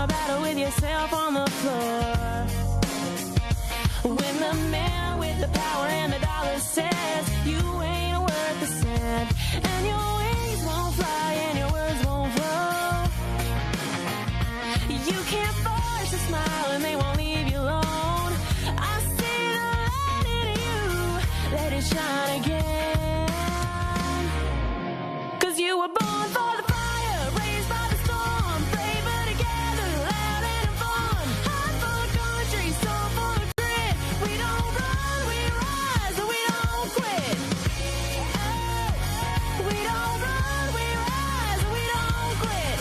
a battle with yourself on the floor. When the man with the power and the dollar says you ain't worth a cent, and your wings won't fly and your words won't flow. You can't force a smile and they won't leave you alone. I see the light in you, let it shine again. 'Cause you were born for the fire, raised by the storm, flavor together, loud and fun. Heart full of country, soul full of grit. We don't run, we rise, and we don't quit. Oh, we don't run, we rise, and we don't quit.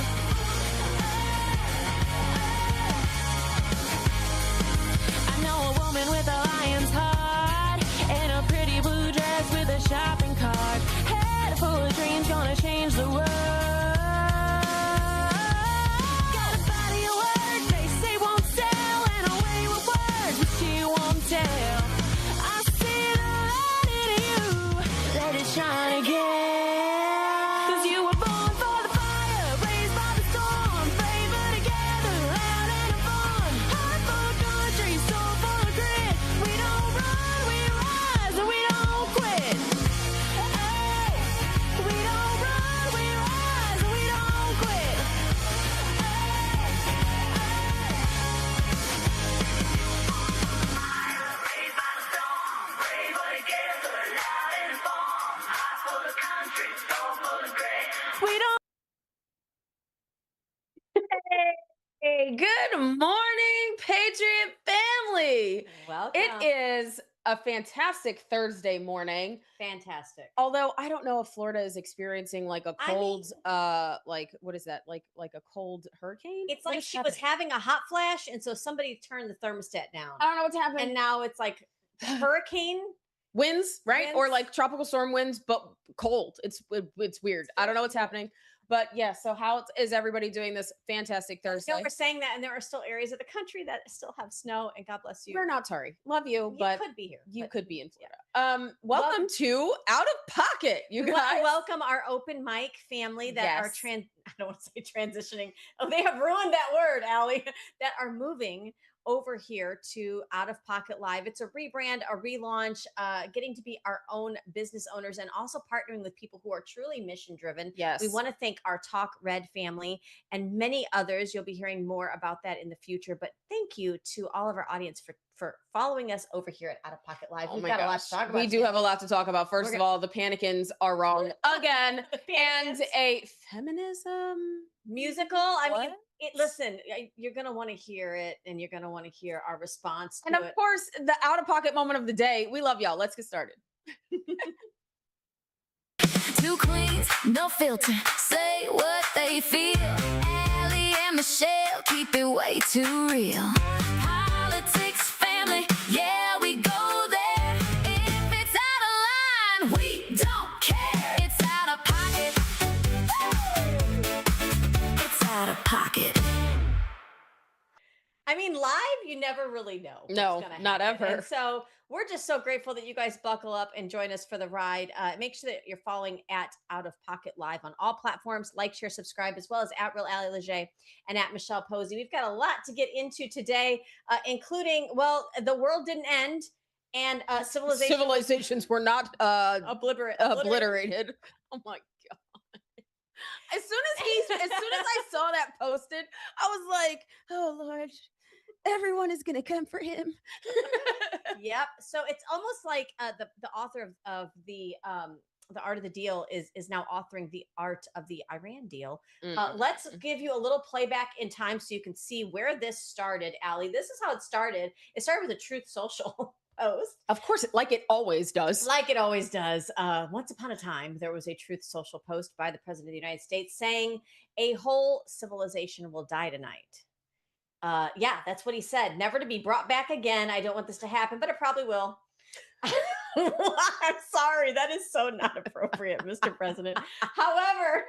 I know a woman with a lion's heart and a pretty blue dress with a shopping cart. Head full of dreams, gonna change the world. Got a body of work they say won't sell, and a way with words which she won't tell. I see the light in you, let it shine again. 'Cause you were born for the fire, raised by the storm, flavor together, loud and fun. Heart full of country, soul full of grit. We don't run, we rise, and we don't quit. Hey, we don't run, we rise, and we don't quit. We don't. Hey, good morning, Patriot family. Welcome. It is a fantastic Thursday morning. Fantastic. Although I don't know if Florida is experiencing like a I mean- cold, like what is that? Like a cold hurricane? It's What like is she was happening? having a hot flash, and so somebody turned the thermostat down. I don't know what's happening. And now it's like hurricane. Winds, right? Or Winds. like tropical storm winds, but cold. It's weird. I don't know what's happening. But yeah, so how is everybody doing this fantastic Thursday? No, we're saying that, and there are still areas of the country that still have snow, and God bless you. We're not sorry. Love you, You but could be here. you but- could be in Florida. Welcome to Out of Pocket, you We want to guys. welcome our open mic family that are Yes. I don't want to say transitioning. Oh, they have ruined that word, Allie. That are moving over here to Out of Pocket Live. It's a rebrand, a relaunch, getting to be our own business owners, and also partnering with people who are truly mission driven. Yes. We want to thank our Talk Red family and many others. You'll be hearing more about that in the future. But thank you to all of our audience for following us over here at Out of Pocket Live. Oh We've my got a lot gosh. to talk about. We do have a lot to talk about. 1st We're of all, the Panicans are wrong again. And Panicans. a feminism musical. I mean, What? listen, you're going to want to hear it, and you're going to want to hear our response to and of it. course, the out of pocket moment of the day. We love y'all. Let's get started. Two queens, no filter, say what they feel. Allie and Michelle keep it way too real. Politics, family, yeah, we go there. If it's out of line, we don't care. It's out of pocket. It's out of pocket. I mean, live, you never really know. what's No, gonna not happen. ever. And so we're just so grateful that you guys buckle up and join us for the ride. Make sure that you're following at Out of Pocket Live on all platforms. Like, share, subscribe, as well as at Real Allie Leger and at Michelle Posey. We've got a lot to get into today, including, well, the world didn't end, and Civilizations were not obliterated. Oh my god. As soon as I saw that posted, I was like, oh Lord, everyone is gonna come for him. Yep. So it's almost like the author of the Art of the Deal is now authoring the Art of the Iran Deal. Let's give you a little playback in time so you can see where this started, Allie. This is how it started. It started with a Truth Social post. Of course, like it always does. Like it always does. Once upon a time, there was a Truth Social post by the President of the United States saying a whole civilization will die tonight. Yeah, that's what he said. Never to be brought back again. I don't want this to happen, but it probably will. I'm sorry. That is so not appropriate, Mr. President. However,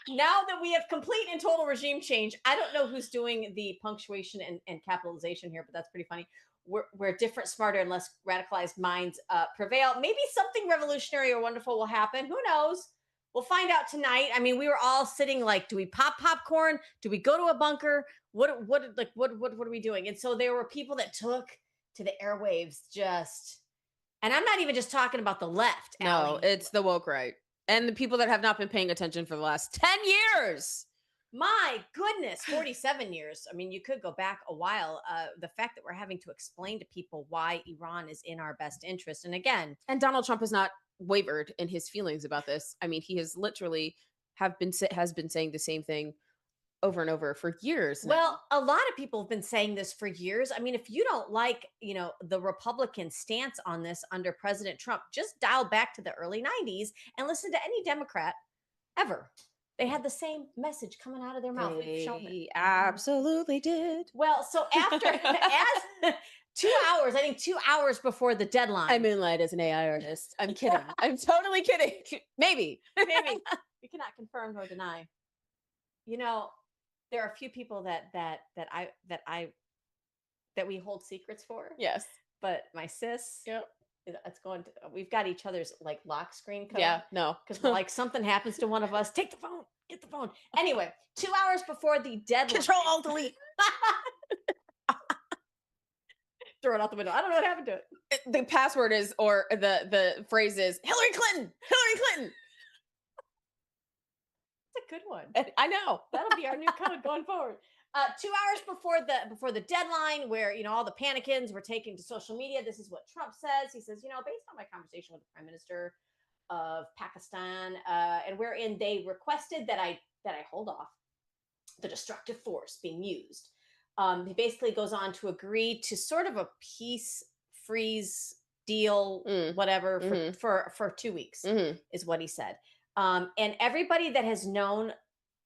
now that we have complete and total regime change, I don't know who's doing the punctuation and capitalization here, but that's pretty funny. Where different, smarter, and less radicalized minds prevail. Maybe something revolutionary or wonderful will happen. Who knows? We'll find out tonight. I mean, we were all sitting like, do we pop popcorn? Do we go to a bunker? What are we doing? And so there were people that took to the airwaves just, and I'm not even just talking about the left. No, Allie. it's the woke right. And the people that have not been paying attention for the last 10 years. My goodness, 47 years. I mean, you could go back a while. The fact that we're having to explain to people why Iran is in our best interest. And again, And Donald Trump has not wavered in his feelings about this. I mean, he has literally has been saying the same thing over and over for years now. well, a lot of people have been saying this for years. I mean, if you don't like, the Republican stance on this under President Trump, just dial back to the early 90s and listen to any Democrat ever. They had the same message coming out of their mouth. We've shown it. They absolutely did. Well, so after as 2 hours, I think 2 hours before the deadline. I moonlight as an AI artist. I'm kidding. I'm totally kidding. Maybe. maybe you cannot confirm nor deny. There are a few people that we hold secrets for. Yes. But my sis, Yep. it's going to. We've got each other's like lock screen code. Yeah. No. Because like something happens to one of us, take the phone, get the phone. Anyway, 2 hours before the deadline. Control Alt Delete. Throw it out the window. I don't know what happened to it. The password is, or the phrase is Hillary Clinton. Hillary Clinton. It's a good one. I know. That'll be our new code going forward. 2 hours before the deadline, where all the panicans were taking to social media. This is what Trump says. He says, based on my conversation with the Prime Minister of Pakistan, and wherein they requested that I hold off the destructive force being used. He basically goes on to agree to sort of a peace freeze deal, whatever, for 2 weeks, is what he said. And everybody that has known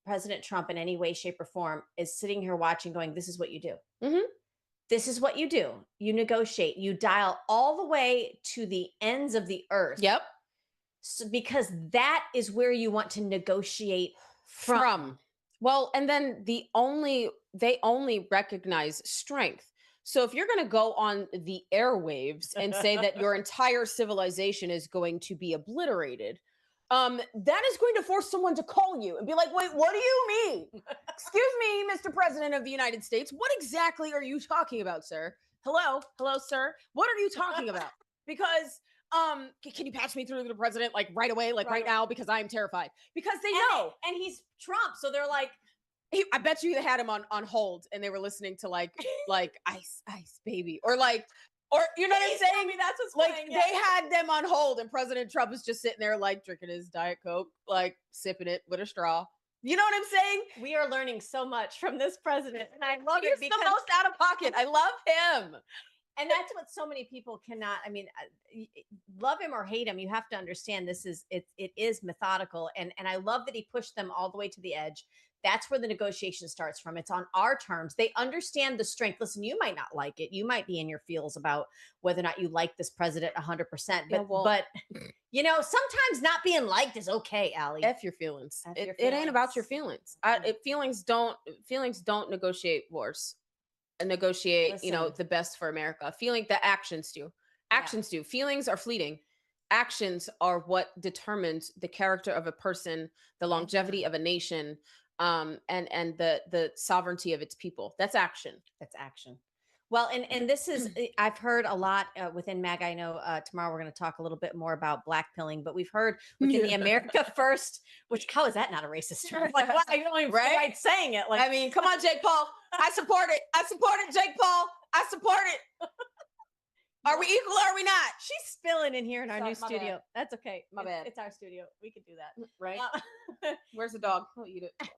President Trump in any way, shape, or form is sitting here watching, going, this is what you do. This is what you do. You negotiate. You dial all the way to the ends of the earth. Yep. So, because that is where you want to negotiate from. Well, and then they only recognize strength. So if you're going to go on the airwaves and say that your entire civilization is going to be obliterated, that is going to force someone to call you and be like, wait, what do you mean? Excuse me, Mr. President of the United States. What exactly are you talking about, sir? Hello, sir. What are you talking about? Because can you patch me through to the president like right away, like right now, because I'm terrified. Because they know. And he's Trump, so they're like, I bet you they had him on hold and they were listening to like Ice Baby, or you know what I'm saying? I mean, that's what's like playing, they had them on hold and President Trump is just sitting there like drinking his Diet Coke, like sipping it with a straw. You know what I'm saying? We are learning so much from this president, and I love it He's because the most out of pocket. I love him. and that's what so many people cannot. I mean, love him or hate him, you have to understand it is methodical, and I love that he pushed them all the way to the edge. That's where the negotiation starts from. It's on our terms. They understand the strength. Listen, you might not like it. You might be in your feels about whether or not you like this president 100%. But sometimes not being liked is okay, Allie. F your feelings. It ain't about your feelings. Feelings don't negotiate wars. Negotiate, Listen. the best for America. The actions do. Actions do. Feelings are fleeting. Actions are what determines the character of a person, the longevity of a nation, and the sovereignty of its people. That's action. That's action. Well, and this is, I've heard a lot within MAG. I know tomorrow we're going to talk a little bit more about black pilling, but we've heard within the America First, which, how is that not a racist term? Like, why you don't even feel right saying it? Like, I mean, come on, Jake Paul. I support it. I support it, Jake Paul. I support it. Are we equal or are we not? She's spilling in here in our Sorry, new my studio. bad. That's okay. My bad. It's our studio. We can do that. Right? Where's the dog? I'll eat it.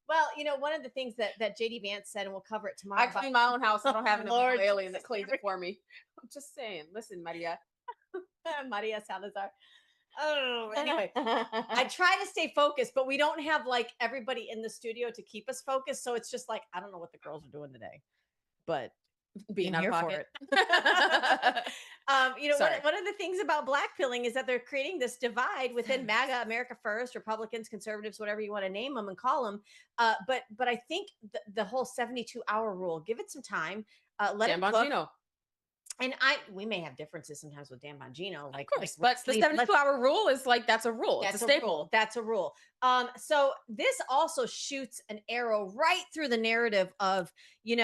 Well, one of the things that JD Vance said, and we'll cover it tomorrow. I clean my own house. I don't have an Lord alien that cleans it for me. I'm just saying. Listen, Maria. Maria Salazar. Oh, anyway, I try to stay focused, but we don't have like everybody in the studio to keep us focused. So it's just like, I don't know what the girls are doing today, but being out of pocket. One of the things about black pilling is that they're creating this divide within MAGA, America First, Republicans, conservatives, whatever you want to name them and call them. But I think the whole 72-hour rule, give it some time. Let Dan it cook. Bongino. And we may have differences sometimes with Dan Bongino, like, Of course, but the 72-hour rule is like, that's a rule. It's a staple. Rule. That's a rule. So this also shoots an arrow right through the narrative of, do it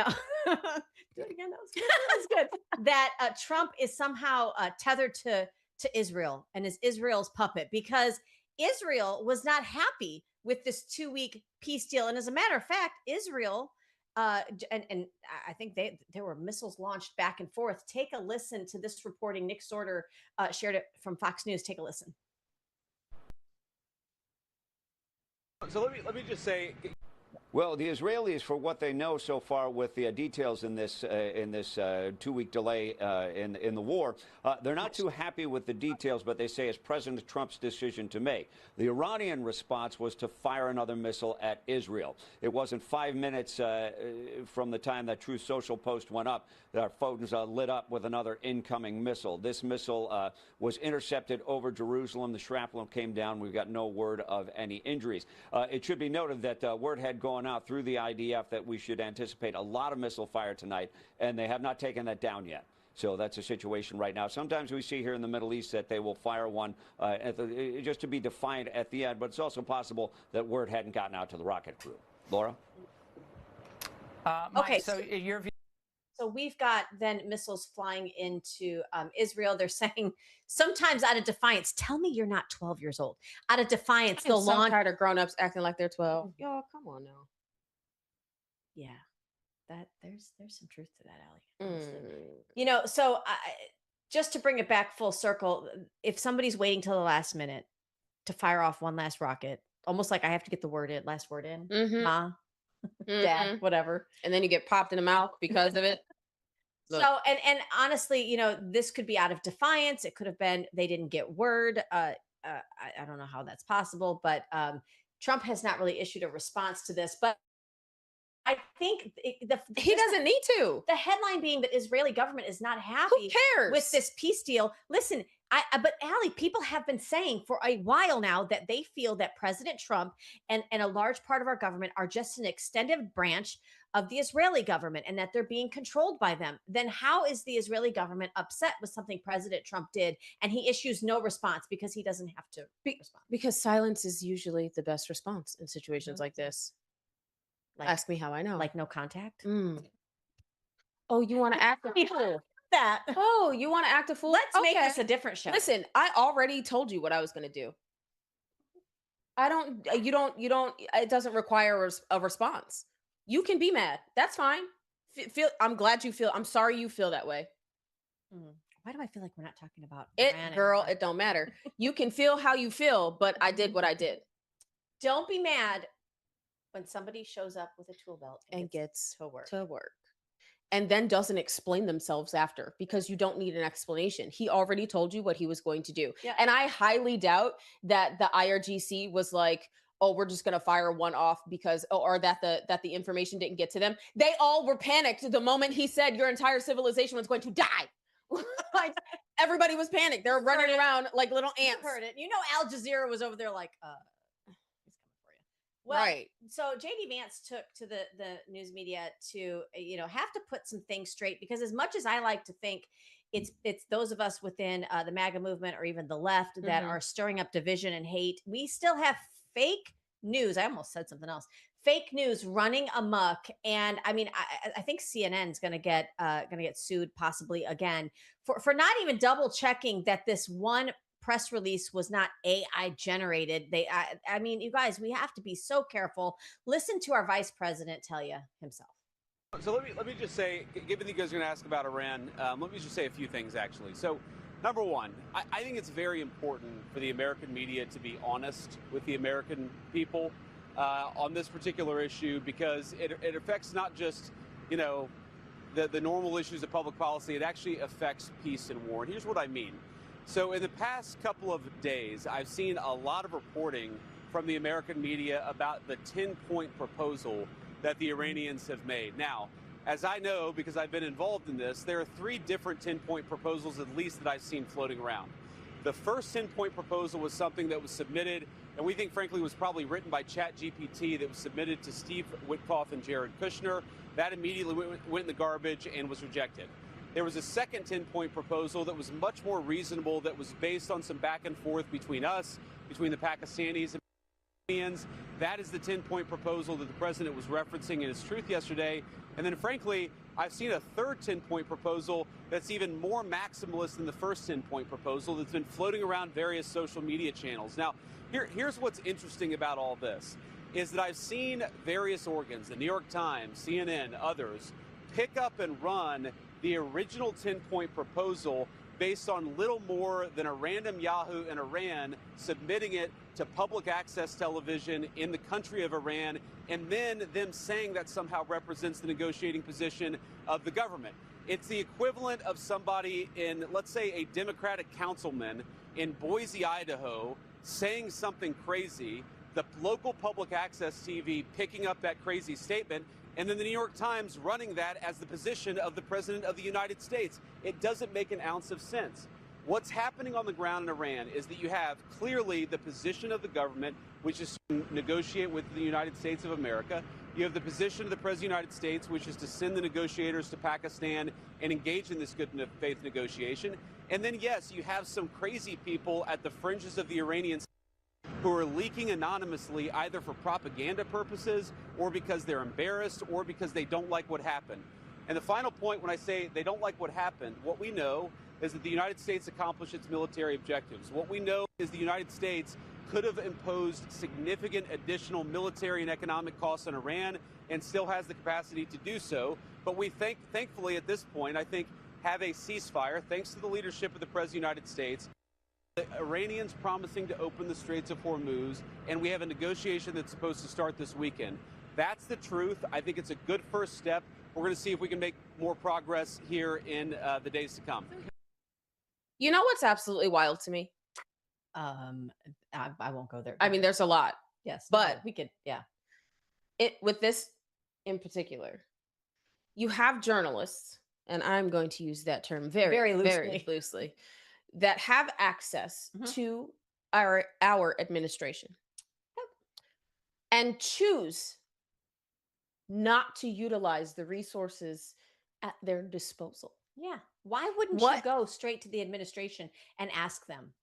again. That was good. That was good. That Trump is somehow tethered to Israel and is Israel's puppet, because Israel was not happy with this 2-week peace deal. And as a matter of fact, Israel, and I think there were missiles launched back and forth. Take a listen to this reporting. Nick Sorter shared it from Fox News. Take a listen. So let me just say. Well, the Israelis, for what they know so far with the details in this 2-week delay in the war, they're not too happy with the details, but they say it's President Trump's decision to make. The Iranian response was to fire another missile at Israel. It wasn't 5 minutes from the time that Truth Social post went up that our phones lit up with another incoming missile. This missile was intercepted over Jerusalem. The shrapnel came down. We've got no word of any injuries. It should be noted that word had gone out through the IDF that we should anticipate a lot of missile fire tonight, and they have not taken that down yet. So that's a situation right now. Sometimes we see here in the Middle East that they will fire one just to be defiant at the end, but it's also possible that word hadn't gotten out to the rocket crew. Laura? Mike, Okay, so your view. So we've got then missiles flying into Israel. They're saying sometimes out of defiance, tell me you're not 12 years old. Out of defiance, they'll so launch. tired of grown-ups acting like they're 12. Y'all, come on now. Yeah, there's some truth to that, Allie. So just to bring it back full circle, if somebody's waiting till the last minute to fire off one last rocket, almost like I have to get the last word in, Ma, Dad, whatever, and then you get popped in the mouth because of it. Look. So, and honestly, this could be out of defiance. It could have been they didn't get word. I don't know how that's possible, but Trump has not really issued a response to this. But I think he doesn't need to. The headline being that Israeli government is not happy Who cares? with this peace deal. Listen, but Allie, people have been saying for a while now that they feel that President Trump and a large part of our government are just an extended branch of the Israeli government and that they're being controlled by them. Then how is the Israeli government upset with something President Trump did and he issues no response because he doesn't have to respond? Because silence is usually the best response in situations like this. Ask me how I know. Like no contact? Oh, you want to act a fool? That. Oh, you want to act a fool? Let's make this a different show. Listen, I already told you what I was going to do. It doesn't require a response. You can be mad. That's fine. I'm sorry you feel that way. Why do I feel like we're not talking about it, Iran girl? anymore? It don't matter. You can feel how you feel, but I did what I did. Don't be mad when somebody shows up with a tool belt and gets to work. And then doesn't explain themselves after, because you don't need an explanation. He already told you what he was going to do. Yeah. And I highly doubt that the IRGC was like, oh, we're just going to fire one off because, or that the information didn't get to them. They all were panicked the moment he said your entire civilization was going to die. Like, everybody was panicked. They're running around like little ants. Heard it. Al Jazeera was over there like, he's coming for you. Well, right. So JD Vance took to the news media to, have to put some things straight, because as much as I like to think it's those of us within the MAGA movement or even the left that are stirring up division and hate, we still have fake news. I almost said something else. Fake news running amok. And I mean, I think CNN is going to get sued possibly again for not even double checking that this one press release was not AI generated. I mean, you guys, we have to be so careful. Listen to our vice president tell you himself. So let me just say, given that you guys are going to ask about Iran, let me just say a few things actually. So number one, I think it's very important for the American media to be honest with the American people on this particular issue, because it affects not just, the normal issues of public policy. It actually affects peace and war. And here's what I mean. So in the past couple of days, I've seen a lot of reporting from the American media about the 10-point proposal that the Iranians have made. Now, as I know, because I've been involved in this, there are 3 different 10-point proposals, at least, that I've seen floating around. The first 10-point proposal was something that was submitted, and we think, frankly, was probably written by ChatGPT, that was submitted to Steve Witkoff and Jared Kushner. That immediately went in the garbage and was rejected. There was a second 10-point proposal that was much more reasonable, that was based on some back and forth between us, between the Pakistanis and Indians. That is the 10-point proposal that the president was referencing in his truth yesterday. And then, frankly, I've seen a third 10-point proposal that's even more maximalist than the first 10-point proposal that's been floating around various social media channels. Now, here's what's interesting about all this, is that I've seen various organs, the New York Times, CNN, others, pick up and run the original 10-point proposal based on little more than a random Yahoo in Iran submitting it to public access television in the country of Iran, and then them saying that somehow represents the negotiating position of the government. It's the equivalent of somebody in, let's say, a Democratic councilman in Boise, Idaho, saying something crazy, the local public access TV picking up that crazy statement, and then the New York Times running that as the position of the President of the United States. It doesn't make an ounce of sense. What's happening on the ground in Iran is that you have clearly the position of the government, which is to negotiate with the United States of America. You have the position of the President of the United States, which is to send the negotiators to Pakistan and engage in this good faith negotiation. And then, yes, you have some crazy people at the fringes of the Iranian who are leaking anonymously, either for propaganda purposes or because they're embarrassed or because they don't like what happened. And the final point, when I say they don't like what happened, what we know is that the United States accomplished its military objectives. What we know is the United States could have imposed significant additional military and economic costs on Iran and still has the capacity to do so. But we thankfully at this point, I think, have a ceasefire thanks to the leadership of the President of the United States. The Iranians promising to open the Straits of Hormuz, and we have a negotiation that's supposed to start this weekend. That's the truth. I think it's a good first step. We're going to see if we can make more progress here in the days to come. You know what's absolutely wild to me? I won't go there. I mean, there's a lot. yes, but- we could, yeah. With this in particular, you have journalists, and I'm going to use that term very loosely, that have access Mhm. to our administration and choose not to utilize the resources at their disposal. Yeah. Why wouldn't you go straight to the administration and ask them?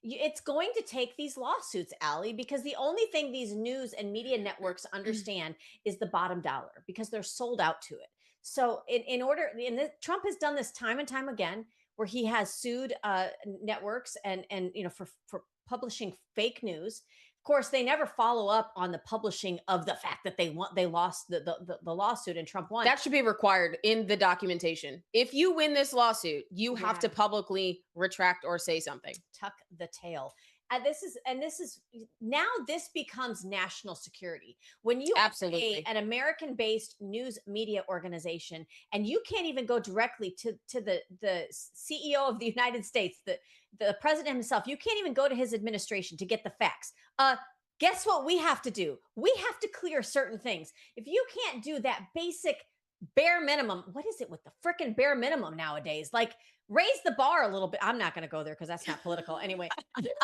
It's going to take these lawsuits, Allie, because the only thing these news and media networks understand is the bottom dollar, because they're sold out to it. So Trump has done this time and time again, where he has sued networks and for publishing fake news. Of course, they never follow up on the publishing of the fact that they lost the lawsuit and Trump won. That should be required in the documentation. If you win this lawsuit, you have to Yeah. publicly retract or say something. Tuck the tail. This becomes national security. When you Absolutely. an American-based news media organization, and you can't even go directly to the CEO of the United States, the president himself, you can't even go to his administration to get the facts. Guess what we have to do? We have to clear certain things. If you can't do that basic bare minimum, what is it with the frickin' bare minimum nowadays? Like, raise the bar a little bit. I'm not going to go there because that's not political anyway. Just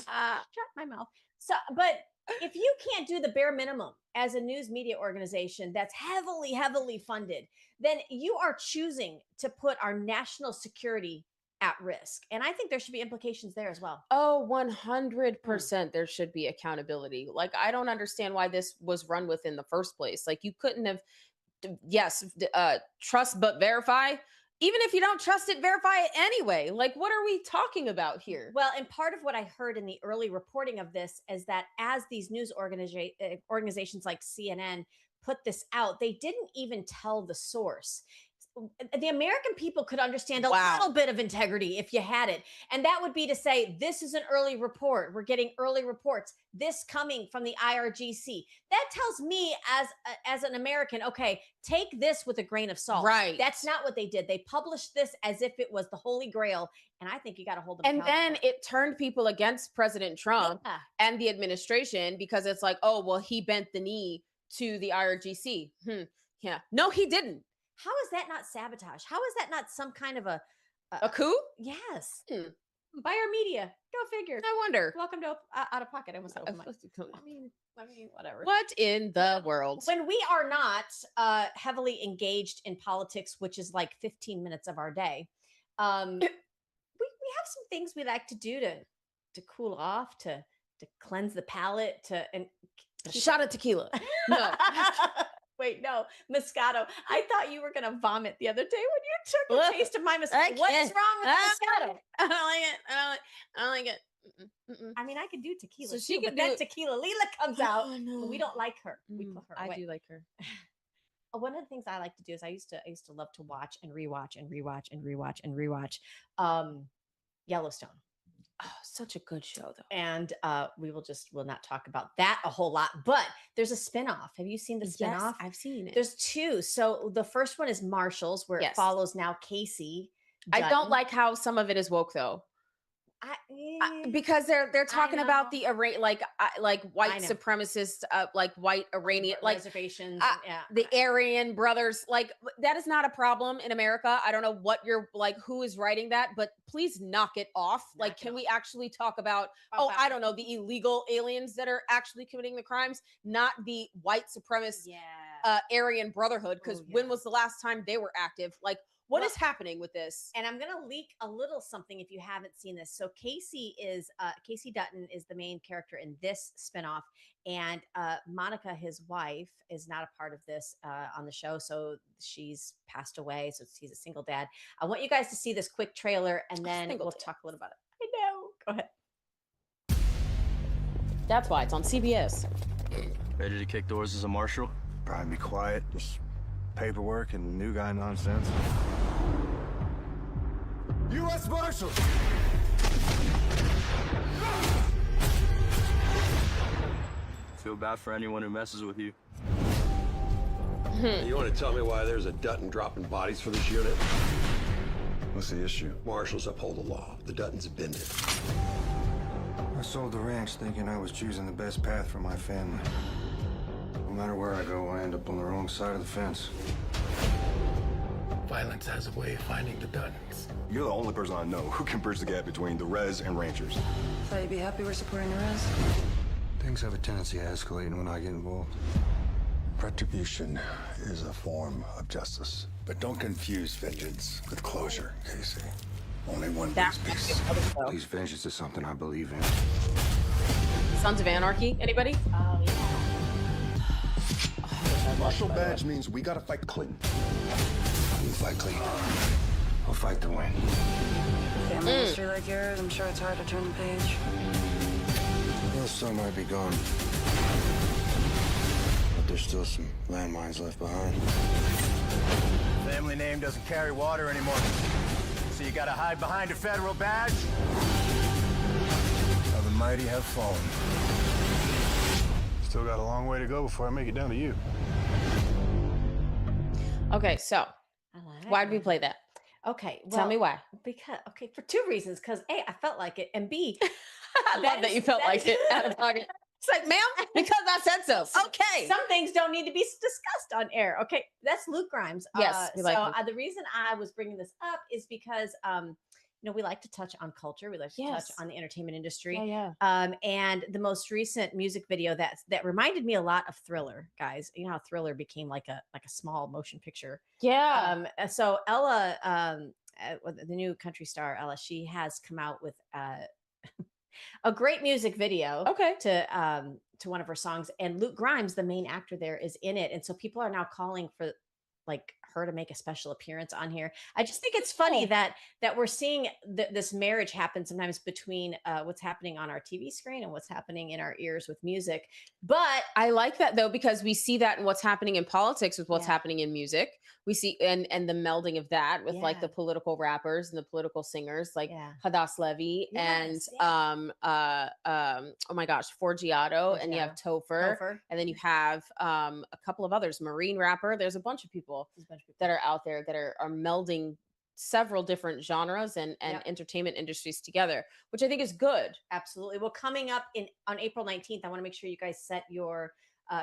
shut my mouth. So, but if you can't do the bare minimum as a news media organization that's heavily, heavily funded, then you are choosing to put our national security at risk. And I think there should be implications there as well. Oh, 100% there should be accountability. Like, I don't understand why this was run with in the first place. Like, you couldn't have, trust but verify. Even if you don't trust it, verify it anyway. Like, what are we talking about here? Well, and part of what I heard in the early reporting of this is that as these news organizations like CNN put this out, they didn't even tell the source. The American people could understand a little bit of integrity if you had it. And that would be to say, this is an early report. We're getting early reports. This coming from the IRGC. That tells me as an American, okay, take this with a grain of salt. Right. That's not what they did. They published this as if it was the Holy Grail. And I think you got to hold them And then it turned people against President Trump and the administration because it's like, oh, well, he bent the knee to the IRGC. Yeah. No, he didn't. How is that not sabotage? How is that not some kind of a coup? Yes. By our media. Go figure. I wonder. Welcome to Out of Pocket. I almost said open mic. I mean, I mean, whatever. What in the world? When we are not heavily engaged in politics, which is like 15 minutes of our day, we have some things we like to do to cool off, to cleanse the palate, and A shot of tequila. No. Wait, no, Moscato. I thought you were gonna vomit the other day when you took a Look, taste of my I Moscato. What's can't. wrong with Moscato? I don't like it. I don't like it. I mean, I could do tequila, So she too, could but then do- Tequila Lila comes out. Oh, no. But we don't like her. We put her I away. do like her. One of the things I like to do is I used to love to watch and rewatch Yellowstone. Oh, such a good show, though. And we'll not talk about that a whole lot, but there's a spinoff. Have you seen the spinoff? Yes, I've seen it. There's two. So the first one is Marshall's, where it Yes. follows now Casey. I don't Dutton. like how some of it is woke, though. Because they're talking about know. the white I know. supremacists, like white Iranian, like reservations. uh, the Aryan brothers. Like that is not a problem in America. I don't know what you're like, who is writing that, but please knock it off. Knock Like, it can off. we actually talk about? Oh, I don't know, the illegal aliens that are actually committing the crimes, not the white supremacist Yeah. Aryan Brotherhood. Because Oh, when yeah. was the last time they were active? Like, what is Well, happening with this? And I'm gonna leak a little something if you haven't seen this. So Casey Dutton is the main character in this spinoff, and Monica, his wife, is not a part of this on the show. So she's passed away. So he's a single dad. I want you guys to see this quick trailer, and then Single we'll dad. talk a little about it. I know. Go ahead. That's why it's on CBS. Ready to kick doors as a marshal? Probably be quiet, just paperwork and new guy nonsense. U.S. Marshal! Feel bad for anyone who messes with you. You want to tell me why there's a Dutton dropping bodies for this unit? What's the issue? Marshals uphold the law. The Duttons bend it. I sold the ranch thinking I was choosing the best path for my family. No matter where I go, I end up on the wrong side of the fence. Violence has a way of finding the Duttons. You're the only person I know who can bridge the gap between the res and ranchers. Thought you'd be happy we're supporting the res. Things have a tendency to escalate when I get involved. Retribution is a form of justice. But don't confuse vengeance with closure, Casey. Only one That brings might be peace. another show. At least vengeance is something I believe in. Sons of Anarchy. Anybody? Oh yeah. Marshal badge means we gotta fight clean. We fight clean. I'll fight to win. Family history like yours, I'm sure it's hard to turn the page. Well, some might be gone. But there's still some landmines left behind. Family name doesn't carry water anymore. So you gotta hide behind a federal badge? How the mighty have fallen. Still got a long way to go before I make it down to you. Okay, so I like why did we it. play that? Okay, Tell me well, why. Because for two reasons. Because A, I felt like it, and B, I love that you felt like it out of pocket. It's like, ma'am, because I said so. Okay. some things don't need to be discussed on air. Okay, that's Luke Grimes. Yes, we like so Luke. the reason I was bringing this up is because we like to touch on culture. We like to Yes. touch on the entertainment industry. Yeah. And the most recent music video that reminded me a lot of Thriller, guys. You know how Thriller became like a small motion picture. Yeah. So Ella, the new country star Ella, she has come out with a great music video Okay. to one of her songs, and Luke Grimes, the main actor there, is in it, and so people are now calling for like her to make a special appearance on here. I just think it's funny that we're seeing this marriage happen sometimes between what's happening on our TV screen and what's happening in our ears with music. But I like that though, because we see that in what's happening in politics with what's Yeah. happening in music. We see and the melding of that with like Yeah. the political rappers and the political singers like Yeah. Hadass Levy Yes, and oh my gosh, Forgiato, and you have Topher, Topher, and then you have a couple of others, Marine rapper. There's a bunch of people there's a bunch of people. that are out there that are melding several different genres and Yep. entertainment industries together, which I think is good. Absolutely. Well, coming up on April 19th, I want to make sure you guys set your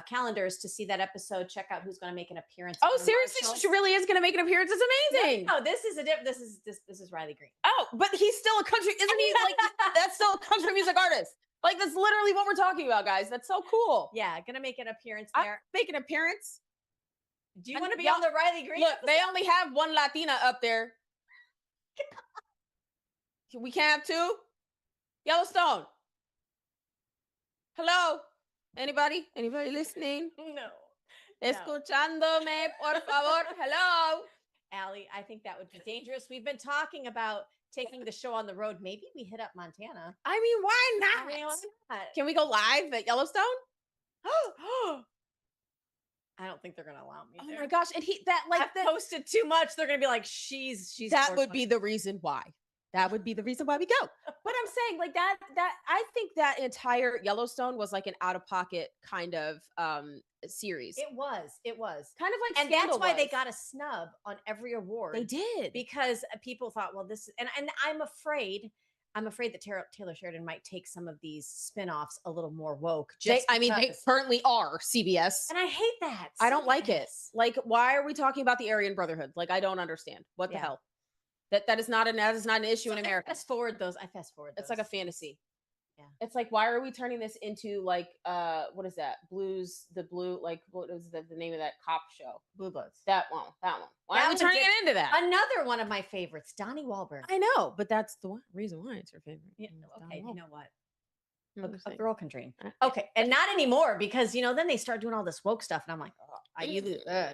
calendars to see that episode. Check out who's going to make an appearance. Oh, on seriously, Marshall. she really is going to make an appearance. It's amazing. No, this is this is Riley Green. Oh, but he's still a country, isn't he? Like that's still a country music artist. Like, that's literally what we're talking about, guys. That's so cool. Yeah, gonna make an appearance I there. make an appearance. Do you And want to be y'all- on the Riley Green? Look, they only have one Latina up there. We can't have two? Yellowstone. Hello? Anybody? Anybody listening? No. Escuchándome, por favor. Hello? Allie, I think that would be dangerous. We've been talking about taking the show on the road. Maybe we hit up Montana. I mean, why not? I mean, why not? Can we go live at Yellowstone? I don't think they're gonna allow me. Oh there. my gosh. And I've posted too much. They're gonna be like, she's that would be the reason why. That would be the reason why we go. But I'm saying, like, that I think that entire Yellowstone was like an out-of-pocket kind of series. It was Kind of like and Scandal that's why they was. got a snub on every award. They did. because people thought, well, this is, and I'm afraid that Taylor Sheridan might take some of these spin-offs a little more woke. They because- currently are CBS. and I hate that. I don't like it. CBS. Like, why are we talking about the Aryan Brotherhood? Like, I don't understand. What the Yeah. hell? That is not an issue in America. I fast forward those. It's like a fantasy. Yeah. It's like, why are we turning this into like what is that? Like, what is the name of that cop show? Blue Bloods. That one. Why That are we was turning good. it into that? Another one of my favorites, Donnie Wahlberg. I know, but that's the reason why it's your favorite. Yeah, okay, you know what? I'm just A saying. girl can dream. Okay, and not anymore because then they start doing all this woke stuff, and I'm like,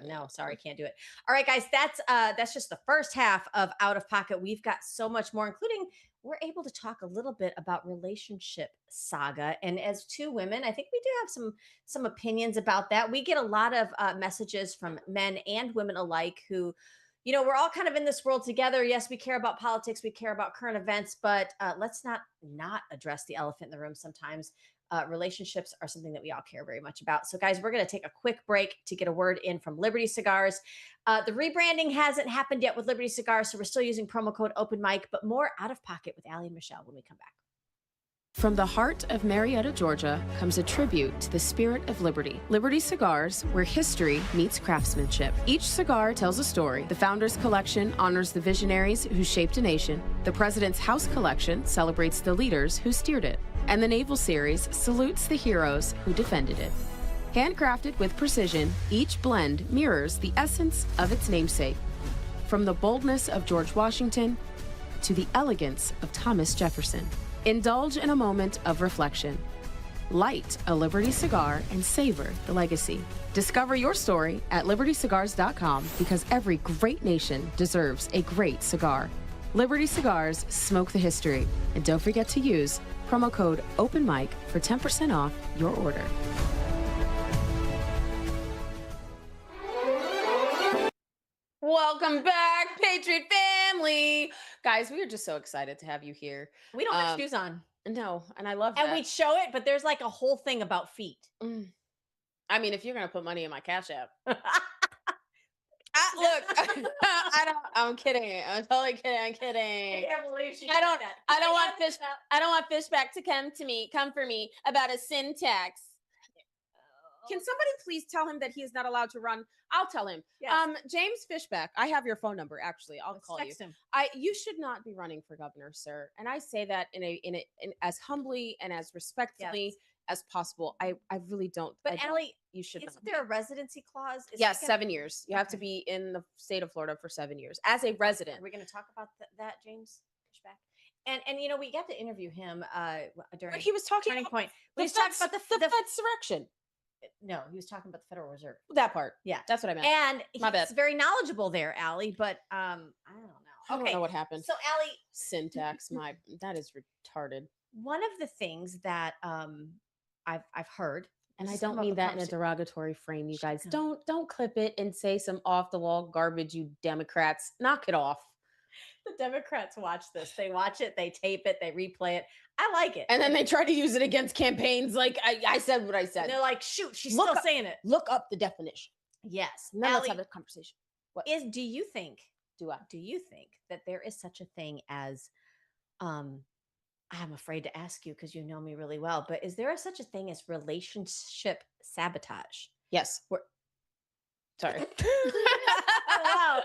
no, sorry, can't do it. All right, guys, that's just the first half of Out of Pocket. We've got so much more, including we're able to talk a little bit about relationship saga, and as two women, I think we do have some opinions about that. We get a lot of messages from men and women alike who. We're all kind of in this world together. Yes, we care about politics. We care about current events, but let's not address the elephant in the room sometimes. Relationships are something that we all care very much about. So, guys, we're going to take a quick break to get a word in from Liberty Cigars. The rebranding hasn't happened yet with Liberty Cigars, so we're still using promo code Open Mic, but more Out of Pocket with Allie and Michelle when we come back. From the heart of Marietta, Georgia, comes a tribute to the spirit of liberty. Liberty Cigars, where history meets craftsmanship. Each cigar tells a story. The Founders Collection honors the visionaries who shaped a nation. The President's House Collection celebrates the leaders who steered it. And the Naval Series salutes the heroes who defended it. Handcrafted with precision, each blend mirrors the essence of its namesake. From the boldness of George Washington to the elegance of Thomas Jefferson. Indulge in a moment of reflection. Light a Liberty cigar and savor the legacy. Discover your story at libertycigars.com because every great nation deserves a great cigar. Liberty Cigars, smoke the history. And don't forget to use promo code OpenMic for 10% off your order. Welcome back, Patriot family. Guys, we are just so excited to have you here. We don't have shoes on. No, and I love and that. we'd show it, but there's like a whole thing about feet. I mean, if you're gonna put money in my Cash App, look, I'm kidding. I'm totally kidding. I'm kidding. I can't believe she I don't. did that. I don't want fish. I don't want Fishback to come for me about a syntax. Can somebody please tell him that he is not allowed to run? I'll tell him. Yes. James Fishback, I have your phone number. Actually, I'll call you. Text him. You should not be running for governor, sir. And I say that in as humbly and as respectfully as possible. I really don't. But Allie, you should isn't not. there a residency clause? Yes, 7 years. You have to be in the state of Florida for 7 years as a resident. Are we going to talk about that, James Fishback? And we got to interview him during. But he was talking Turning about Point. the He was talking about the Fed's direction. No, he was talking about the Federal Reserve. That part. Yeah, that's what I meant. And My bad. he's very knowledgeable there, Allie. But I don't know. I don't know what happened. So Allie, syntax, that is retarded. One of the things that I've heard, and I this don't come up mean a that in a conversation- derogatory frame, you guys. Don't clip it and say some off the wall garbage, you Democrats. Knock it off. The Democrats watch this. They watch it, they tape it, they replay it. I like it. And then they try to use it against campaigns. Like I said what I said. And they're like, shoot, she's still saying it. Look up the definition. Yes. And then let's Allie, have a conversation. What do you think that there is such a thing as I'm afraid to ask you because you know me really well, but is there such a thing as relationship sabotage? Yes. Sorry. Wow.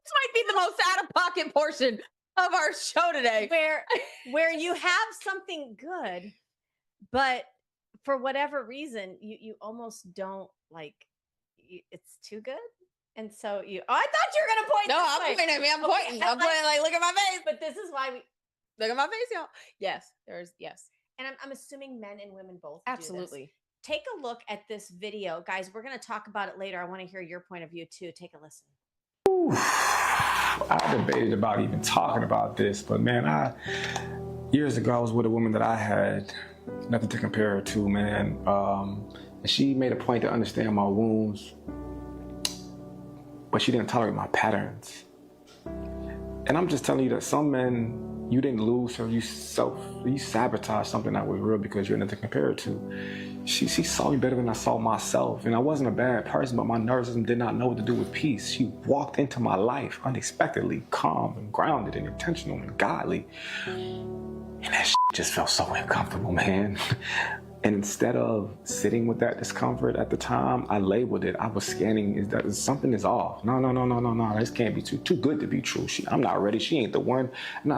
This might be the most out of pocket portion of our show today. where you have something good, but for whatever reason, you almost don't like it's too good. And so I thought you were gonna point. No, this I'm way. pointing at me. I'm Okay, pointing. I'm pointing like, look at my face. But this is why we Look at my face, y'all. Yes, yes. and I'm assuming men and women both Absolutely. do this. Take a look at this video, guys. We're gonna talk about it later. I want to hear your point of view too. Take a listen. I debated about even talking about this, but man, years ago I was with a woman that I had nothing to compare her to, man. And she made a point to understand my wounds, but she didn't tolerate my patterns. And I'm just telling you that some men, you didn't lose her, you sabotaged something that was real because you're nothing to compare it to. She saw me better than I saw myself, and I wasn't a bad person, but my nervous system did not know what to do with peace. She walked into my life unexpectedly, calm and grounded and intentional and godly. And that shit just felt so uncomfortable, man. And instead of sitting with that discomfort at the time, I labeled it. I was scanning, something is off. No, this can't be too good to be true. I'm not ready. She ain't the one. We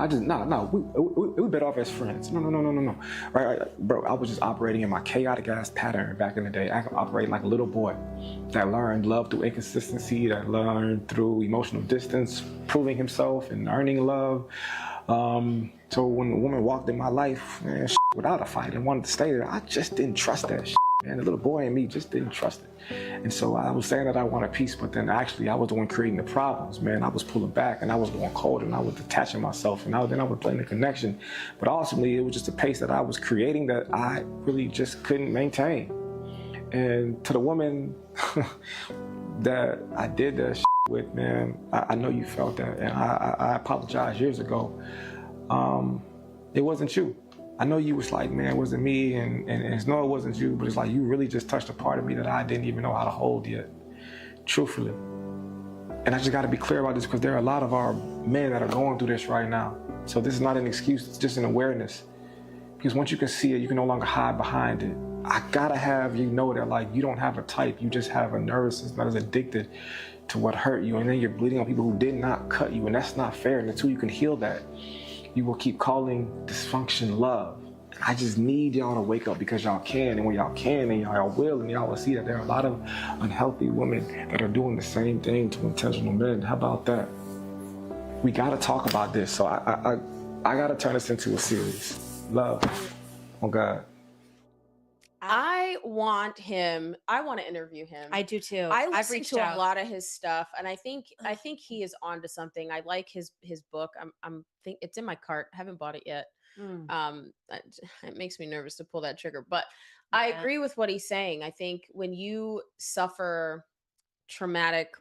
better off as friends. No. Right, bro, I was just operating in my chaotic ass pattern back in the day. I operating like a little boy that learned love through inconsistency, that learned through emotional distance, proving himself and earning love. So when a woman walked in my life, man, without a fight and wanted to stay there, I just didn't trust that man. The little boy in me just didn't trust it. And so I was saying that I wanted peace, but then actually I was the one creating the problems, man. I was pulling back and I was going cold and I was detaching myself and then I was playing the connection. But ultimately it was just a pace that I was creating that I really just couldn't maintain. And to the woman that I did that with, man, I know you felt that, and I apologized years ago. It wasn't you. I know you was like, man, it wasn't me, and it's no, it wasn't you, but it's like you really just touched a part of me that I didn't even know how to hold yet, truthfully. And I just got to be clear about this because there are a lot of our men that are going through this right now. So this is not an excuse, it's just an awareness. Because once you can see it, you can no longer hide behind it. I gotta have you know that, like, you don't have a type, you just have a nervous system that is addicted to what hurt you, and then you're bleeding on people who did not cut you, and that's not fair. And until you can heal that, you will keep calling dysfunction love. And I just need y'all to wake up because y'all can, and when y'all can, and y'all will, and y'all will see that there are a lot of unhealthy women that are doing the same thing to intentional men. How about that? We gotta talk about this. So I gotta turn this into a series. Love. Oh God. I want to interview him. I do too. I I've listen reached to out. a lot of his stuff, and I think he is onto something. I like his book. Think it's in my cart. I haven't bought it yet. It makes me nervous to pull that trigger, but I agree with what he's saying. I think when you suffer traumatic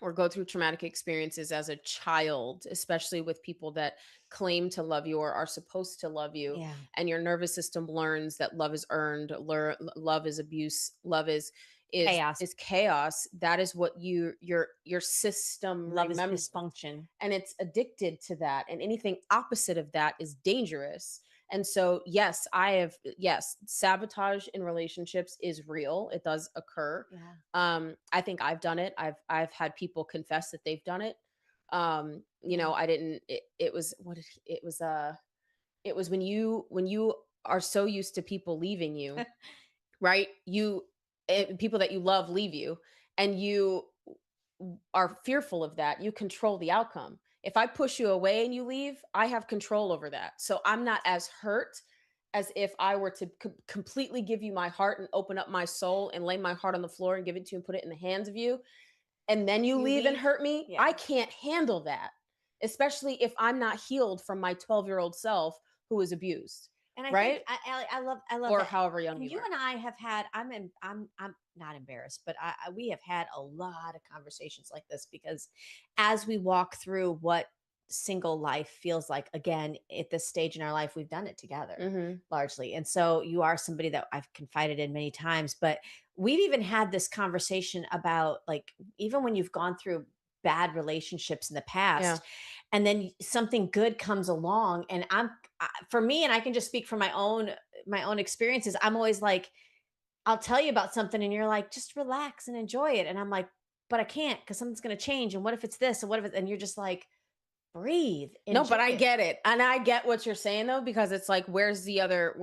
or go through traumatic experiences as a child, especially with people that claim to love you or are supposed to love you, and your nervous system learns that love is earned, love is abuse, love is chaos. That is what your system Love remembers. is dysfunction, and it's addicted to that, and anything opposite of that is dangerous. And so yes, sabotage in relationships is real. It does occur. I think I've done it. I've had people confess that they've done it. I didn't. It was when you are so used to people leaving you, right? People that you love leave you, and you are fearful of that. You control the outcome. If I push you away and you leave, I have control over that. So I'm not as hurt as if I were to completely give you my heart and open up my soul and lay my heart on the floor and give it to you and put it in the hands of you. And then you leave and hurt me. I can't handle that, especially if I'm not healed from my 12-year-old self who was abused. And I right? think I love Or that. however young you are. And I have had. I'm not embarrassed, but we have had a lot of conversations like this because as we walk through what single life feels like, again, at this stage in our life, we've done it together largely. And so you are somebody that I've confided in many times, but we've even had this conversation about, like, even when you've gone through bad relationships in the past, and then something good comes along, and for me, and I can just speak from my own experiences, I'm always like, I'll tell you about something and you're like, just relax and enjoy it. And I'm like, but I can't because something's going to change. And what if it's this? And what if it's, and you're just like, breathe. No, but I enjoy it. get it. And I get what you're saying though, because it's like, when's the other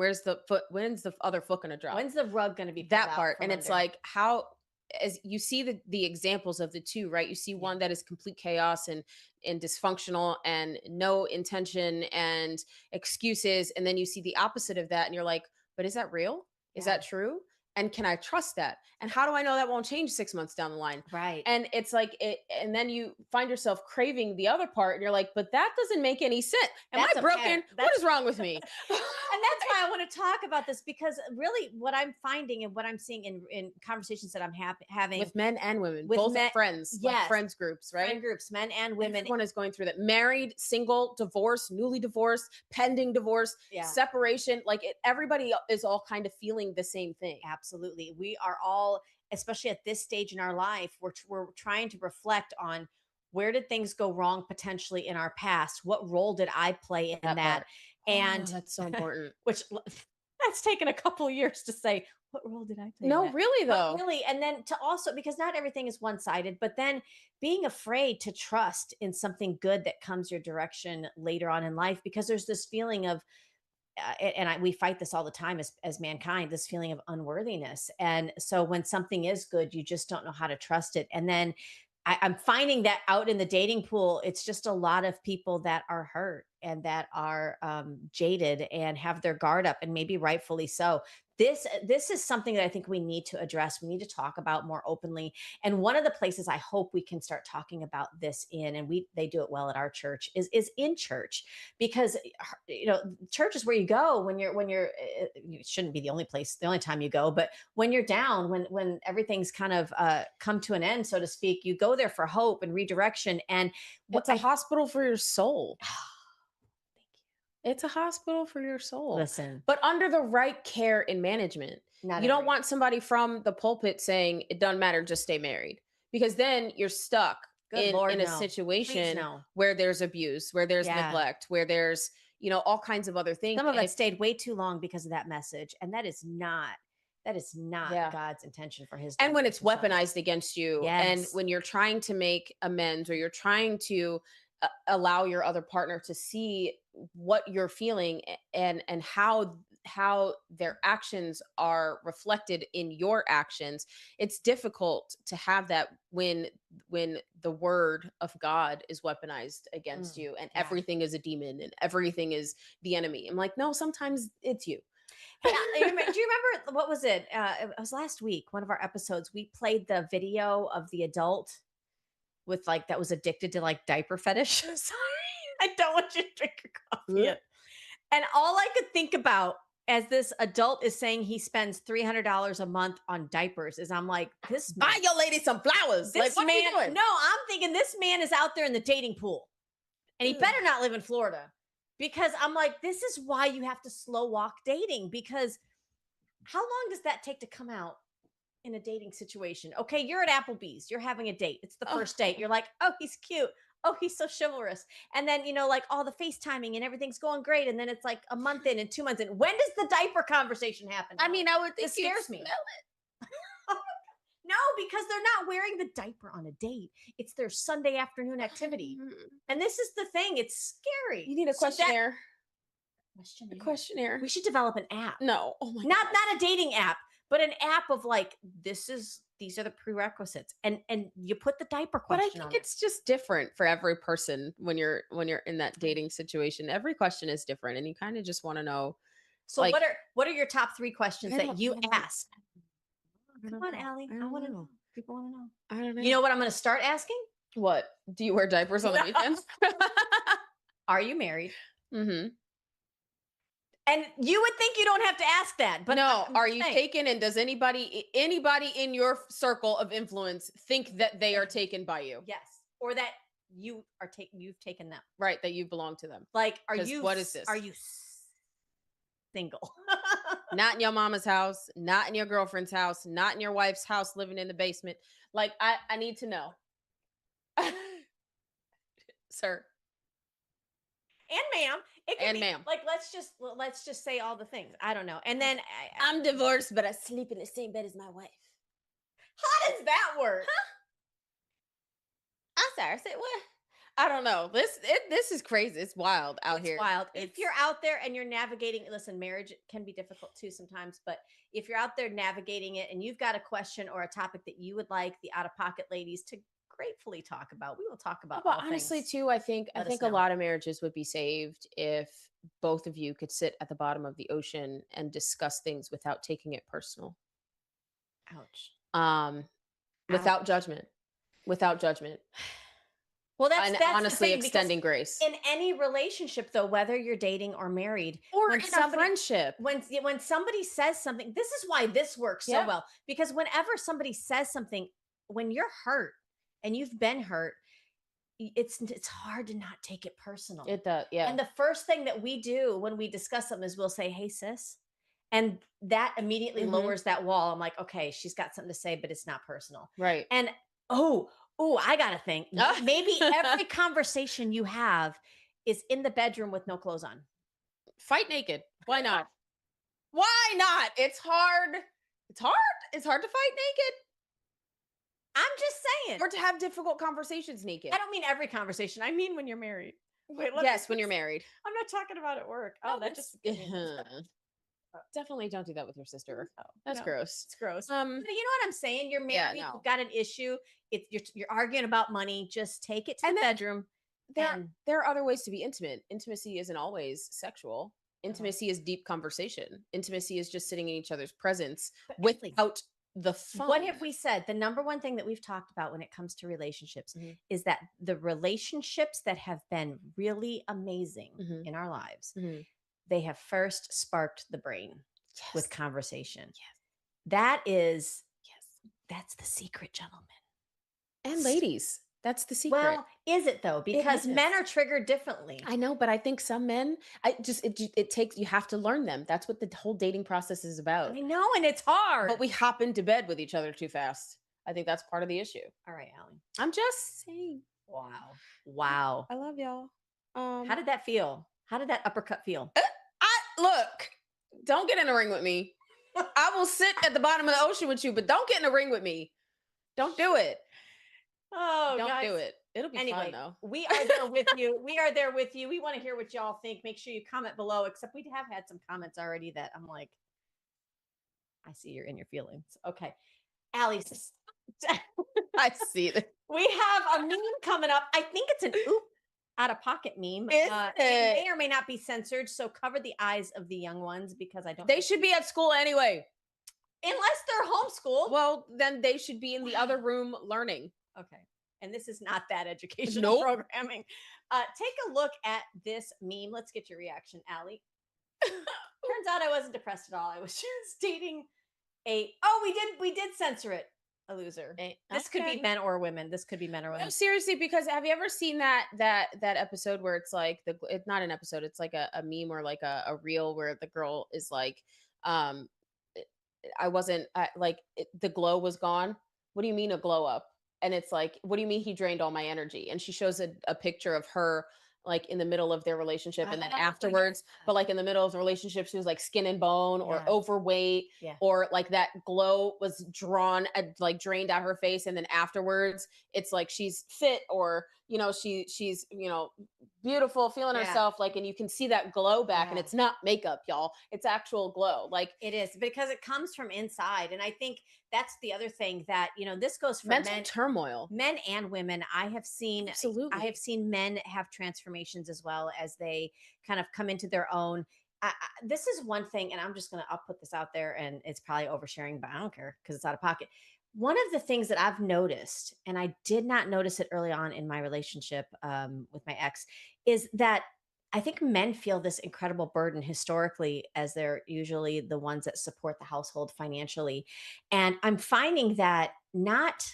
foot gonna drop? When's the rug going to be pulled That out part. from And it's under? like, how, as you see the examples of the two, right? You see one that is complete chaos and dysfunctional and no intention and excuses. And then you see the opposite of that. And you're like, but is that real? Is Yeah. that true? And can I trust that? And how do I know that won't change 6 months down the line? Right. And it's like and then you find yourself craving the other part, and you're like, but that doesn't make any sense. Am That's I a broken? pattern. What That's- is wrong with me? And that's why I want to talk about this, because really what I'm finding and what I'm seeing in conversations that I'm having With men and women, with both men- friends, like yes. friends groups, right? friend groups, men and women. Everyone is going through that. Married, single, divorced, newly divorced, pending divorce, Yeah. separation. Like everybody is all kind of feeling the same thing. Absolutely. We are all, especially at this stage in our life, we're trying to reflect on where did things go wrong potentially in our past? What role did I play in that? part. And Oh, that's so important. which that's taken a couple of years to say, what role did I play? No, in that? really But though. really, and then to also, because not everything is one-sided, but then being afraid to trust in something good that comes your direction later on in life, because there's this feeling of we fight this all the time as mankind, this feeling of unworthiness. And so when something is good, you just don't know how to trust it. And then I'm finding that out in the dating pool, it's just a lot of people that are hurt and that are jaded and have their guard up, and maybe rightfully so. This is something that I think we need to address. We need to talk about more openly. And one of the places I hope we can start talking about this in, and they do it well at our church, is in church, because church is where you go when you're it shouldn't be the only place, the only time you go, but when you're down, when everything's kind of come to an end, so to speak, you go there for hope and redirection. And It's a hospital for your soul. It's a hospital for your soul. Listen, but under the right care and management. You don't want somebody from the pulpit saying it doesn't matter, just stay married, because then you're stuck in a situation where there's abuse, where there's neglect, where there's all kinds of other things. Some of us stayed way too long because of that message, and that is not God's intention for his. And when it's weaponized against you, and Yes. when you're trying to make amends, or you're trying to allow your other partner to see what you're feeling and how their actions are reflected in your actions, it's difficult to have that when the word of God is weaponized against you, and everything is a demon and everything is the enemy. I'm like, no, sometimes it's you. Do you remember, what was it? It was last week, one of our episodes, we played the video of the adult with that was addicted to diaper fetish. Sorry, I don't want you to drink your coffee yet. And all I could think about as this adult is saying he spends $300 a month on diapers is, I'm like, this man, buy your lady some flowers. This what man, are you doing? no, I'm thinking this man is out there in the dating pool, and he better not live in Florida, because I'm like, this is why you have to slow walk dating, because how long does that take to come out in a dating situation? Okay, you're at Applebee's, you're having a date. It's the first date. You're like, oh, he's cute. Oh, he's so chivalrous. And then, all the FaceTiming and everything's going great. And then it's like a month in and 2 months in. When does the diaper conversation happen? I mean, I would think it scares me. No, because they're not wearing the diaper on a date. It's their Sunday afternoon activity. And this is the thing. It's scary. You need a questionnaire. Questionnaire. A questionnaire. We should develop an app. No. Oh my not a dating app, but an app of these are the prerequisites, and you put the diaper question. But I think it's just different for every person when you're in that dating situation. Every question is different, and you kind of just want to know. So what are your top 3 questions that you ask? Come on, Allie. I want to know. People want to know. I don't know. You know what I'm going to start asking? What? Do you wear diapers on the weekends? Are you married? Mm-hmm. And you would think you don't have to ask that, but no. Are you taken? And does anybody in your circle of influence think that they are taken by you? Yes, or that you've taken them, right? That you belong to them. Like, are you? What is this? Are you single? Not in your mama's house, not in your girlfriend's house, not in your wife's house, living in the basement. Like, I need to know, sir. And ma'am. It can and be, ma'am. Let's just say all the things. I don't know. And then I'm divorced, but I sleep in the same bed as my wife. How does that work? Huh? I'm sorry. I said what? I don't know. This is crazy. It's wild out It's here. wild. If you're out there and you're navigating, listen, marriage can be difficult too sometimes, but if you're out there navigating it and you've got a question or a topic that you would like the out of pocket ladies to gratefully talk about, we will talk about But all honestly, things. too, I think Let us a know. lot of marriages would be saved if both of you could sit at the bottom of the ocean and discuss things without taking it personal. Ouch. Without judgment. Without judgment. Well, And that's honestly the thing, because extending grace. in any relationship, though, whether you're dating or married, Or when in a somebody friendship. when somebody says something, this is why this works so Yeah. well. Because whenever somebody says something, when you're hurt and you've been hurt, it's hard to not take it personal. It does, yeah. And the first thing that we do when we discuss something is we'll say, "Hey, sis," and that immediately Mhm. lowers that wall. I'm like, okay, she's got something to say, but it's not personal. Right. And oh, I gotta think. Maybe every conversation you have is in the bedroom with no clothes on. Fight naked. Why not? Why not? It's hard. It's hard. It's hard to fight naked. I'm just saying. Or to have difficult conversations naked. I don't mean every conversation. I mean when you're married. Wait, Yes, when you're married. I'm not talking about at work. Oh, that just definitely don't do that with your sister. No, That's no, gross. It's gross. Um, But you know what I'm saying? You're married. no. You've got an issue. You're arguing about money. Just take it to And the then bedroom. There are other ways to be intimate. Intimacy isn't always sexual. Intimacy is deep conversation. Intimacy is just sitting in each other's presence without the phone. What have we said? The number one thing that we've talked about when it comes to relationships is that the relationships that have been really amazing in our lives, they have first sparked the brain with conversation. Yes. That's the secret, gentlemen. And ladies. That's the secret. Well, is it though? Because is. men are triggered differently. I know, but I think some men, it takes, you have to learn them. That's what the whole dating process is about. I know, and it's hard. But we hop into bed with each other too fast. I think that's part of the issue. All right, Allie. I'm just saying. Wow. I love y'all. How did that feel? How did that uppercut feel? Look, don't get in the ring with me. I will sit at the bottom of the ocean with you, but don't get in the ring with me. Don't do it. Oh, don't guys. do it. It'll be Anyway, fun though. We are there with you. We are there with you. We want to hear what y'all think. Make sure you comment below. Except we have had some comments already that I'm like, I see you're in your feelings. Okay, Allie, I see it. We have a meme coming up. I think it's an oop out of pocket meme. It may or may not be censored, so cover the eyes of the young ones because I don't. They should be at school anyway, unless they're homeschooled. Well, then they should be in the other room learning. Okay. And this is not that educational programming. Take a look at this meme. Let's get your reaction, Allie. Turns out I wasn't depressed at all. I was just dating we did censor it. A loser. This could be men or women. This could be men or women. No, seriously, because have you ever seen that episode where it's like it's not an episode, it's like a meme or like a reel where the girl is like, the glow was gone. What do you mean a glow up? And it's like, what do you mean he drained all my energy? And she shows a picture of her like in the middle of their relationship and then afterwards, but like in the middle of the relationship, she was like skin and bone or overweight or like that glow was drained out her face. And then afterwards it's like she's fit or, she's, beautiful, feeling herself like, and you can see that glow back and it's not makeup, y'all. It's actual glow. Like it is because it comes from inside. And I think that's the other thing that, this goes for mental turmoil, men and women. I have seen men have transformations as well as they kind of come into their own. This is one thing, and I'll put this out there and it's probably oversharing, but I don't care because it's out of pocket. One of the things that I've noticed, and I did not notice it early on in my relationship with my ex, is that I think men feel this incredible burden historically, as they're usually the ones that support the household financially. And I'm finding that not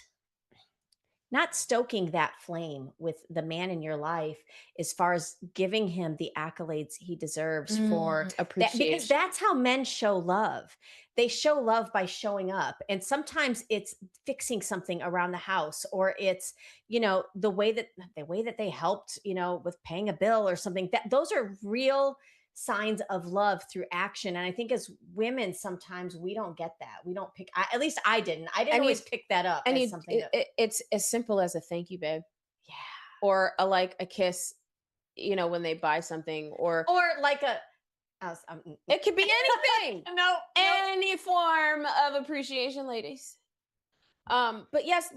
stoking that flame with the man in your life as far as giving him the accolades he deserves for appreciation. Because that's how men show love. They show love by showing up. And sometimes it's fixing something around the house, or it's, the way that they helped, with paying a bill or something. Those are real signs of love through action. And I think as women, sometimes we don't get that. We don't pick, at least I didn't always pick that up. As something it's as simple as a thank you, babe. Yeah. or a kiss, when they buy something, or like a. it could be anything. No. Any form of appreciation, ladies. But yes,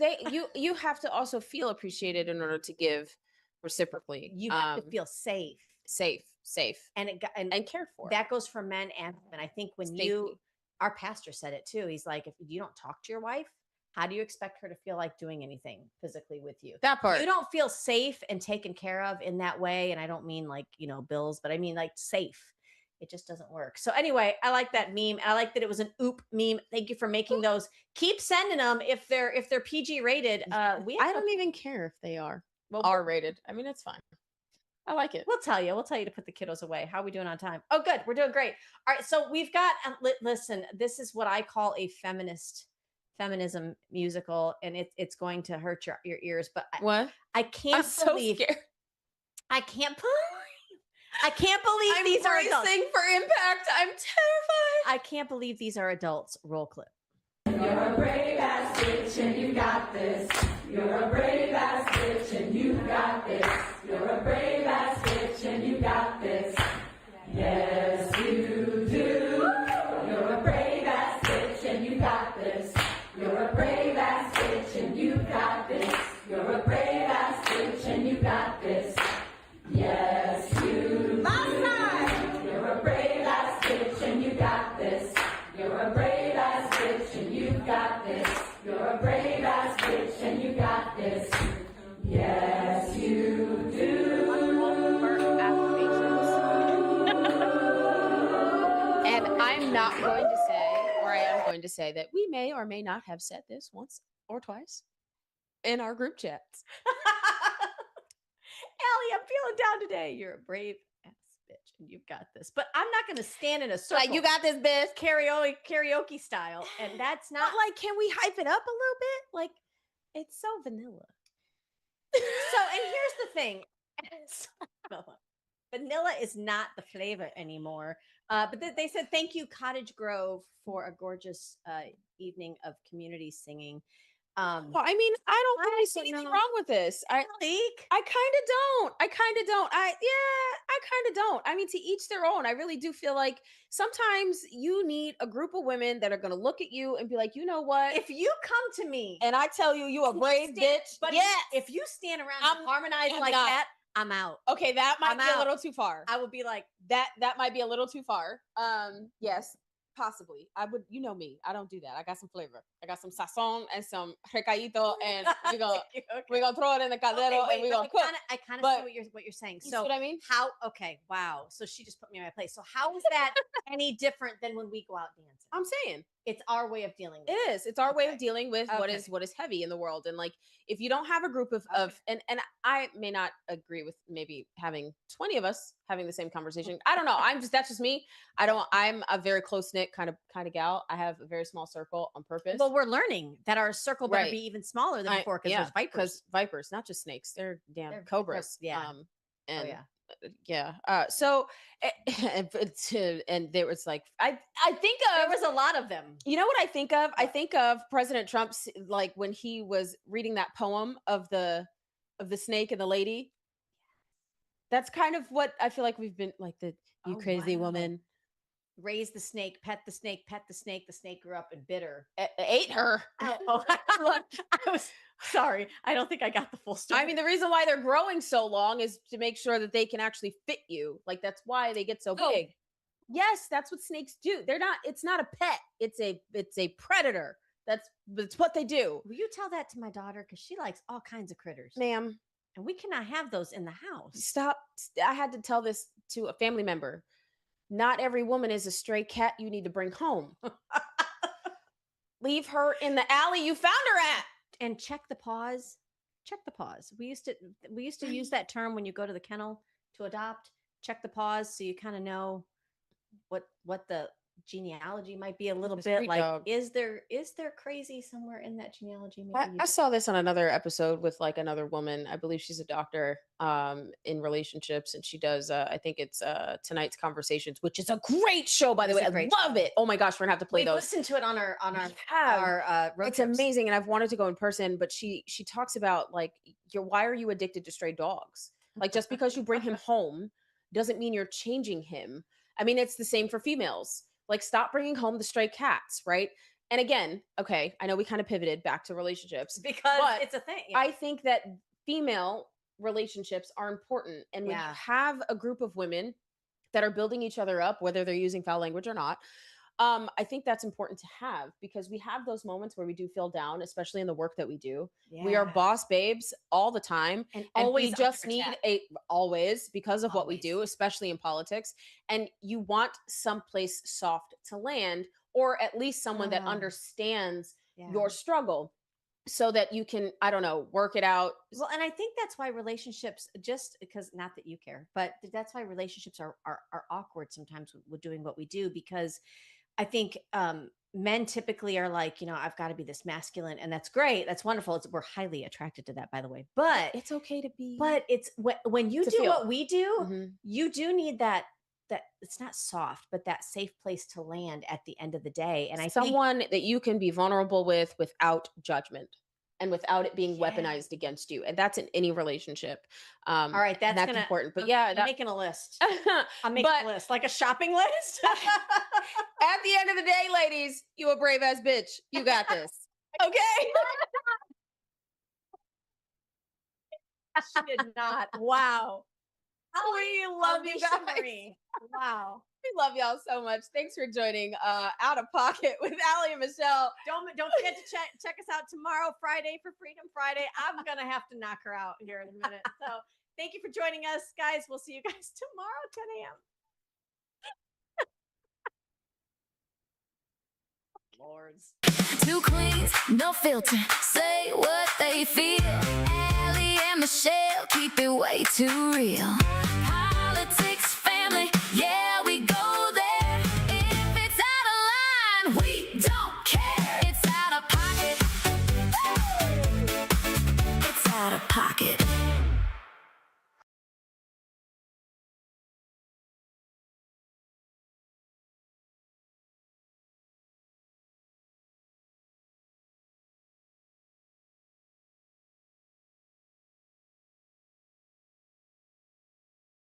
you have to also feel appreciated in order to give reciprocally. You have to feel safe, and cared for. That goes for men and women. I think when our pastor said it too. He's like, if you don't talk to your wife, how do you expect her to feel like doing anything physically with you? That part. You don't feel safe and taken care of in that way. And I don't mean like, bills, but I mean like safe. It just doesn't work. So anyway, I like that meme. I like that it was an oop meme. Thank you for making those. Keep sending them if they're PG rated. I don't even care if they are R rated. I mean, it's fine. I like it. We'll tell you to put the kiddos away. How are we doing on time? Oh, good. We're doing great. All right. So we've got, listen, this is what I call a feminism musical, and it's going to hurt your ears, but I can't believe. So scared. I can't believe these are adults. I'm bracing for impact. I'm terrified. I can't believe these are adults. Roll clip. You're a brave ass bitch and you got this. You're a brave ass bitch and you got this. You're a brave ass bitch and you got this. Yes, you do. You're a brave ass bitch and you got this. You're a brave ass bitch and you got this. You're a brave ass bitch and you got this. Yes, you do. You're a brave ass bitch and you got this. You're a brave ass bitch and you got this. You're a brave ass bitch and you got this. Yes, you do. And I'm not going to say, or I am going to say that we may or may not have said this once or twice in our group chats. Allie, I'm feeling down today. You're a brave ass bitch and you've got this. But I'm not going to stand in a circle. Like, you got this, bitch. Karaoke style. And that's not. But like, can we hype it up a little bit? Like, it's so vanilla. So, and here's the thing. Vanilla is not the flavor anymore. But they said, thank you, Cottage Grove, for a gorgeous evening of community singing. Well, I mean, I don't really see anything wrong with this. I kind of don't. I kind of don't. I mean, to each their own. I really do feel like sometimes you need a group of women that are going to look at you and be like, you know what? If you come to me and I tell you a brave bitch, but if you stand around and harmonize like that, I'm out. Okay, that might be a little too far. I would be like, that might be a little too far. Yes. Possibly. I would, me. I don't do that. I got some flavor. I got some sazon and some recadito, and we're gonna throw it in the caldero and we're gonna cook. I kind of see what you're saying. You so see what I mean? Wow. So she just put me in my place. So how is that any different than when we go out dancing? I'm saying it's our way of dealing with it. It is. It's our way of dealing with what is heavy in the world. And like, if you don't have a group of and I may not agree with maybe having 20 of us having the same conversation. I don't know. That's just me. I'm a very close-knit kind of gal. I have a very small circle on purpose. Well, we're learning that our circle better be even smaller than before because there's vipers. Because vipers, not just snakes, they're cobras. Yeah. So and there was like I think of, there was a lot of them. You know what I think of? I think of President Trump's, like when he was reading that poem of the snake and the lady. That's kind of what I feel like we've been like, you crazy woman. Raise the snake, pet the snake, pet the snake. The snake grew up and bit her. Ate her. I was sorry. I don't think I got the full story. I mean, the reason why they're growing so long is to make sure that they can actually fit you. Like, that's why they get so big. Yes, that's what snakes do. It's not a pet. It's a predator. That's what they do. Will you tell that to my daughter? Because she likes all kinds of critters. Ma'am. And we cannot have those in the house. Stop. I had to tell this to a family member. Not every woman is a stray cat you need to bring home. Leave her in the alley you found her at. And check the paws. Check the paws. We used to use that term when you go to the kennel to adopt. Check the paws so you kind of know what the genealogy might be a little The bit street like, dog. is there crazy somewhere in that genealogy? Maybe I saw this on another episode with like another woman. I believe she's a doctor in relationships, and she does. I think it's Tonight's Conversations, which is a great show, by the It's way. a I great love it. Oh my gosh, we're gonna have to play We've those. listened to it on our have. road It's trips. amazing, and I've wanted to go in person, but she talks about like why are you addicted to stray dogs? Like just because you bring him home doesn't mean you're changing him. I mean, it's the same for females. Like stop bringing home the stray cats, right? And again, okay, I know we kind of pivoted back to relationships because but it's a thing. Yeah. I think that female relationships are important, and when you have a group of women that are building each other up, whether they're using foul language or not, I think that's important to have, because we have those moments where we do feel down, especially in the work that we do. We are Yeah. boss babes all the time, and and always we under just need attack. always because of what we Always. do, especially in politics. And you want someplace soft to land, or at least someone that understands your struggle, so that you can, I don't know, work it out. Well, and I think that's why relationships, just because, not that you care, but that's why relationships are awkward sometimes with doing what we do, because I think men typically are like, I've got to be this masculine, and that's great, that's wonderful. We're highly attracted to that, by the way. But It's okay to be. but it's when you To do feel. what we do, Mhm. you do need that it's not soft, but that safe place to land at the end of the day. And I think Someone that you can be vulnerable with without judgment and without it being weaponized against you, and that's in any relationship. all right, and that's important. But I'm- yeah, I'm making a list. I'm making but a list, like a shopping list. at the end of the day, ladies, you a brave ass bitch. You got this. Okay. She did not. Wow. We love you guys. Marie. Wow. We love y'all so much. Thanks for joining Out of Pocket with Allie and Michelle. Don't forget to check us out tomorrow, Friday, for Freedom Friday. I'm gonna have to knock her out here in a minute. So thank you for joining us, guys. We'll see you guys tomorrow, 10 a.m. Lords. Two queens, no filter, say what they feel. Allie and Michelle keep it way too real. Politics, family, yeah, we go there. If it's out of line, we don't care. It's out of pocket. It's out of pocket.